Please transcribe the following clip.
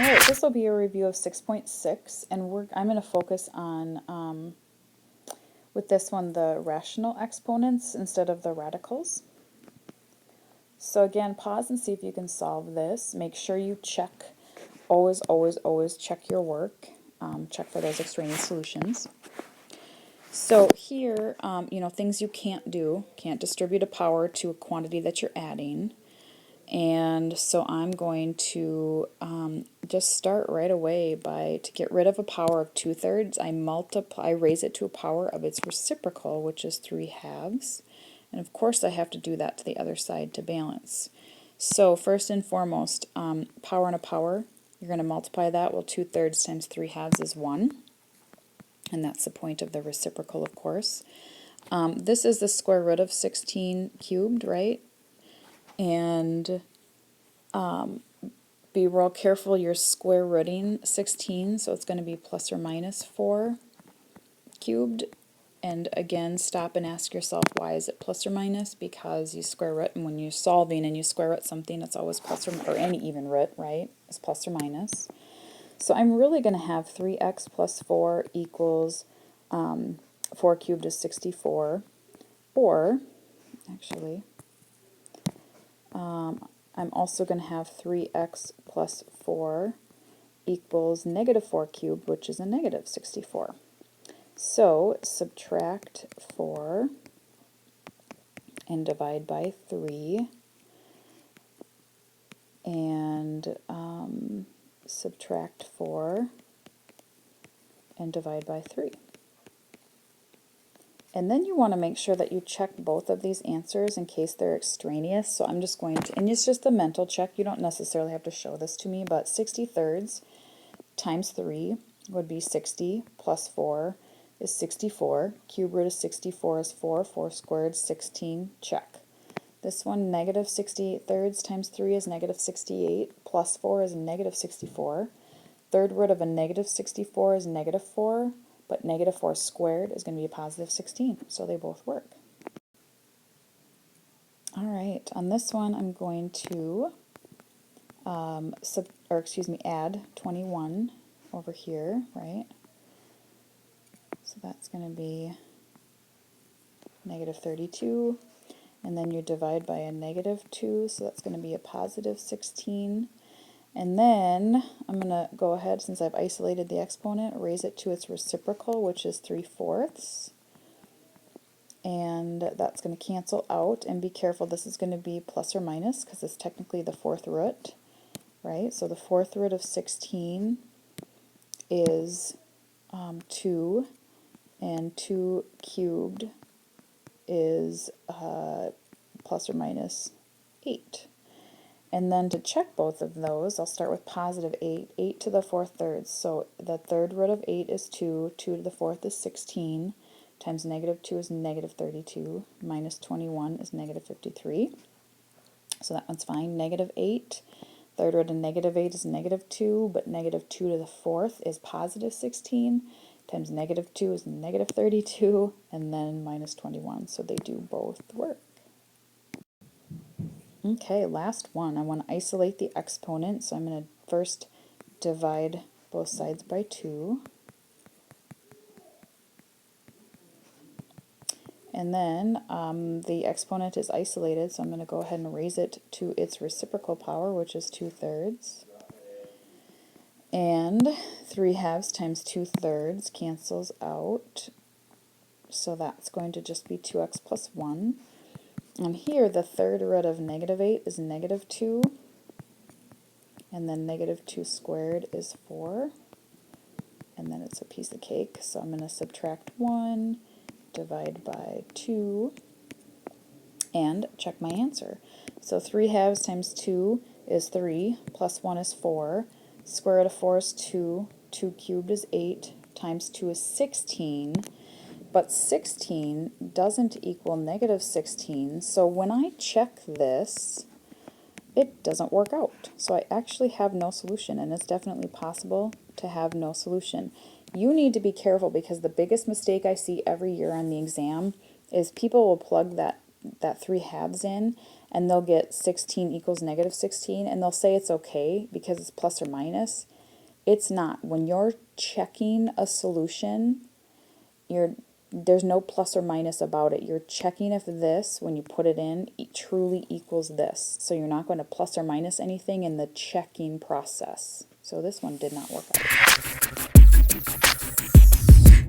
Alright, this will be a review of 6.6, and I'm going to focus on, with this one, the rational exponents instead of the radicals. So again, pause and see if you can solve this. Make sure you check, always check your work. Check for those extraneous solutions. So here, things you can't do. Can't distribute a power to a quantity that you're adding. And so I'm going to just start right away to get rid of a power of 2/3, I raise it to a power of its reciprocal, which is 3/2. And of course I have to do that to the other side to balance. So first and foremost, power and a power, you're going to multiply that. Well, 2/3 times 3/2 is 1. And that's the point of the reciprocal, of course. This is the square root of 16 cubed, right? And be real careful, you're square rooting 16, so it's going to be plus or minus 4 cubed. And again, stop and ask yourself, why is it plus or minus? Because you square root, and when you're solving and you square root something, it's always plus or any even root, right? It's plus or minus. So I'm really going to have 3x plus 4 equals 4 cubed is 64, or actually, I'm also going to have 3x plus 4 equals negative 4 cubed, which is a negative 64. So subtract 4 and divide by 3, and subtract 4 and divide by 3. And then you want to make sure that you check both of these answers in case they're extraneous. So I'm just going to, and it's just a mental check, you don't necessarily have to show this to me, but 60/3 times 3 would be 60 plus 4 is 64. Cube root of 64 is 4. 4 squared, 16, check. This one, negative 68/3 times 3 is negative 68, plus 4 is negative 64. Third root of a negative 64 is negative 4, but negative 4 squared is going to be a positive 16, so they both work. Alright, on this one I'm going to add 21 over here, right? So that's going to be negative 32, and then you divide by a negative 2, so that's going to be a positive 16. And then I'm going to go ahead, since I've isolated the exponent, raise it to its reciprocal, which is 3/4. And that's going to cancel out, and be careful, this is going to be plus or minus because it's technically the fourth root, right? So the fourth root of 16 is 2, and 2 cubed is plus or minus 8. And then to check both of those, I'll start with positive 8, 8 to the 4/3. So the third root of 8 is 2, 2 to the 4th is 16, times negative 2 is negative 32, minus 21 is negative 53. So that one's fine. Negative 8, third root of negative 8 is negative 2, but negative 2 to the 4th is positive 16, times negative 2 is negative 32, and then minus 21. So they do both work. Okay, last one. I want to isolate the exponent, so I'm going to first divide both sides by 2. And then the exponent is isolated, so I'm going to go ahead and raise it to its reciprocal power, which is 2/3. And 3/2 times 2/3 cancels out, so that's going to just be 2x plus 1. And here, the third root of negative 8 is negative 2, and then negative 2 squared is 4, and then it's a piece of cake, so I'm going to subtract 1, divide by 2, and check my answer. So 3/2 times 2 is 3, plus 1 is 4, square root of 4 is 2, 2 cubed is 8, times 2 is 16, but 16 doesn't equal negative 16, so when I check this, it doesn't work out. So I actually have no solution, and it's definitely possible to have no solution. You need to be careful, because the biggest mistake I see every year on the exam is people will plug that 3/2 in, and they'll get 16 equals negative 16, and they'll say it's okay because it's plus or minus. It's not. When you're checking a solution, there's no plus or minus about it. You're checking if this, when you put it in, truly equals this. So you're not going to plus or minus anything in the checking process. So this one did not work out.